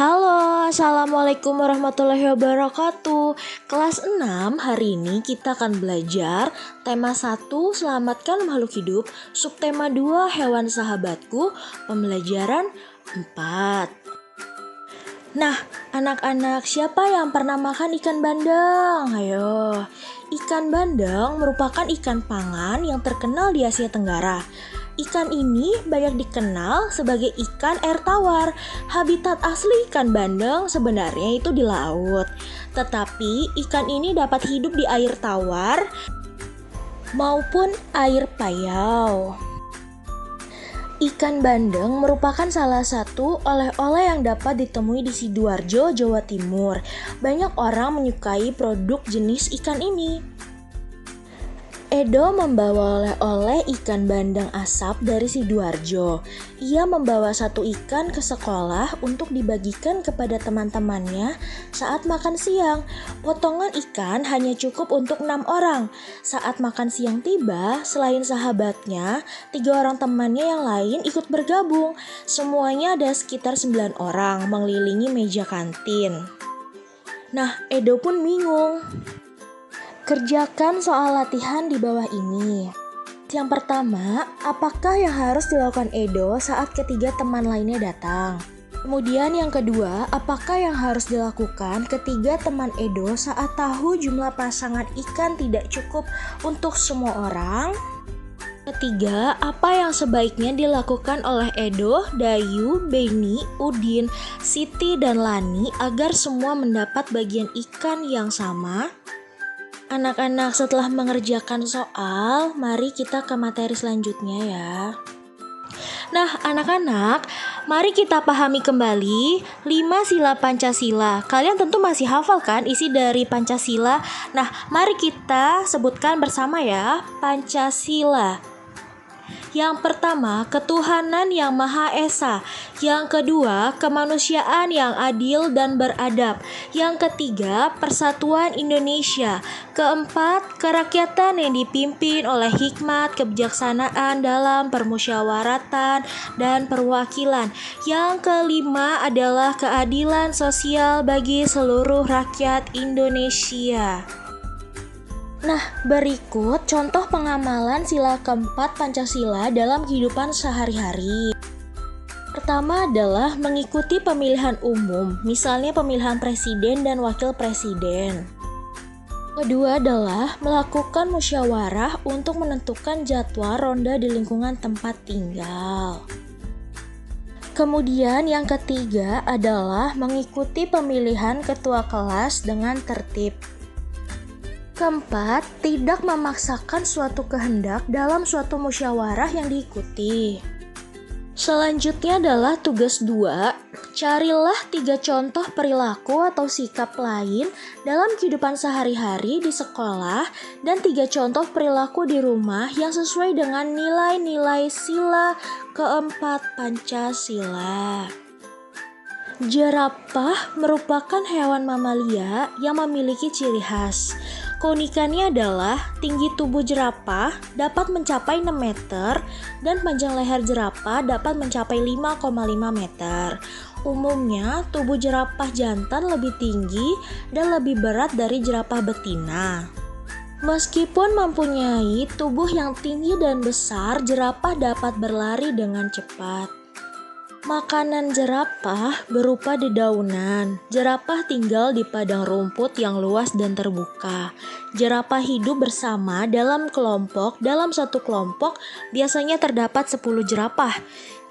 Halo, Assalamualaikum warahmatullahi wabarakatuh. Kelas 6 hari ini kita akan belajar tema 1 selamatkan makhluk hidup, subtema 2 hewan sahabatku, pembelajaran 4. Nah, anak-anak, siapa yang pernah makan ikan bandeng? Ayo. Ikan bandeng merupakan ikan pangan yang terkenal di Asia Tenggara. Ikan ini banyak dikenal sebagai ikan air tawar. Habitat asli ikan bandeng sebenarnya itu di laut. Tetapi ikan ini dapat hidup di air tawar maupun air payau. Ikan bandeng merupakan salah satu oleh-oleh yang dapat ditemui di Sidoarjo, Jawa Timur. Banyak orang menyukai produk jenis ikan ini. Edo membawa oleh-oleh ikan bandeng asap dari Sidoarjo. Ia membawa satu ikan ke sekolah untuk dibagikan kepada teman-temannya saat makan siang. Potongan ikan hanya cukup untuk 6 orang. Saat makan siang tiba, selain sahabatnya, 3 orang temannya yang lain ikut bergabung. Semuanya ada sekitar 9 orang mengelilingi meja kantin. Nah, Edo pun bingung. Kerjakan soal latihan di bawah ini. Yang pertama, apakah yang harus dilakukan Edo saat ketiga teman lainnya datang? Kemudian yang kedua, apakah yang harus dilakukan ketiga teman Edo saat tahu jumlah pasangan ikan tidak cukup untuk semua orang? Ketiga, apa yang sebaiknya dilakukan oleh Edo, Dayu, Beni, Udin, Siti, dan Lani agar semua mendapat bagian ikan yang sama? Anak-anak, setelah mengerjakan soal, mari kita ke materi selanjutnya ya. Nah, anak-anak, mari kita pahami kembali 5 sila Pancasila. Kalian tentu masih hafal kan isi dari Pancasila? Nah, mari kita sebutkan bersama ya, Pancasila. Yang pertama, ketuhanan yang Maha Esa. Yang kedua, kemanusiaan yang adil dan beradab. Yang ketiga, persatuan Indonesia. Keempat, kerakyatan yang dipimpin oleh hikmat, kebijaksanaan dalam permusyawaratan dan perwakilan. Yang kelima adalah keadilan sosial bagi seluruh rakyat Indonesia. Nah, berikut contoh pengamalan sila keempat Pancasila dalam kehidupan sehari-hari. Pertama adalah mengikuti pemilihan umum, misalnya pemilihan presiden dan wakil presiden. Kedua adalah melakukan musyawarah untuk menentukan jadwal ronda di lingkungan tempat tinggal. Kemudian yang ketiga adalah mengikuti pemilihan ketua kelas dengan tertib. Keempat, tidak memaksakan suatu kehendak dalam suatu musyawarah yang diikuti. Selanjutnya adalah tugas 2, carilah 3 contoh perilaku atau sikap lain dalam kehidupan sehari-hari di sekolah dan 3 contoh perilaku di rumah yang sesuai dengan nilai-nilai sila keempat Pancasila. Jerapah merupakan hewan mamalia yang memiliki ciri khas. Keunikannya adalah tinggi tubuh jerapah dapat mencapai 6 meter dan panjang leher jerapah dapat mencapai 5,5 meter. Umumnya, tubuh jerapah jantan lebih tinggi dan lebih berat dari jerapah betina. Meskipun mempunyai tubuh yang tinggi dan besar, jerapah dapat berlari dengan cepat. Makanan jerapah berupa dedaunan. Jerapah tinggal di padang rumput yang luas dan terbuka. Jerapah hidup bersama dalam kelompok. Dalam satu kelompok biasanya terdapat 10 jerapah.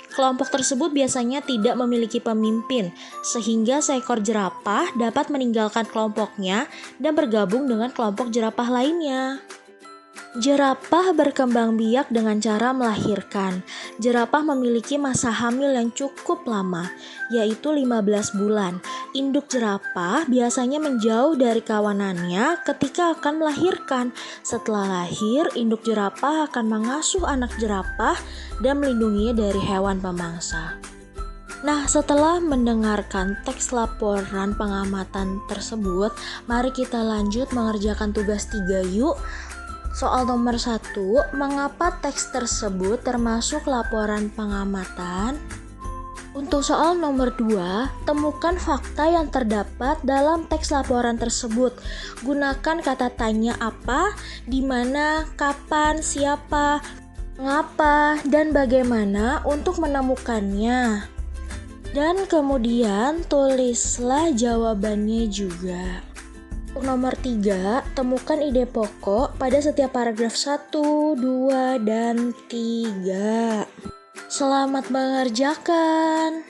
Kelompok tersebut biasanya tidak memiliki pemimpin, sehingga seekor jerapah dapat meninggalkan kelompoknya dan bergabung dengan kelompok jerapah lainnya. Jerapah berkembang biak dengan cara melahirkan. Jerapah memiliki masa hamil yang cukup lama, yaitu 15 bulan. Induk jerapah biasanya menjauh dari kawanannya ketika akan melahirkan. Setelah lahir, induk jerapah akan mengasuh anak jerapah dan melindunginya dari hewan pemangsa. Nah, setelah mendengarkan teks laporan pengamatan tersebut, mari kita lanjut mengerjakan tugas 3 yuk. Soal nomor 1, mengapa teks tersebut termasuk laporan pengamatan? Untuk soal nomor 2, temukan fakta yang terdapat dalam teks laporan tersebut. Gunakan kata tanya apa, di mana, kapan, siapa, mengapa, dan bagaimana untuk menemukannya. Dan kemudian tulislah jawabannya juga. Untuk nomor 3, temukan ide pokok pada setiap paragraf 1, 2, dan 3. Selamat mengerjakan.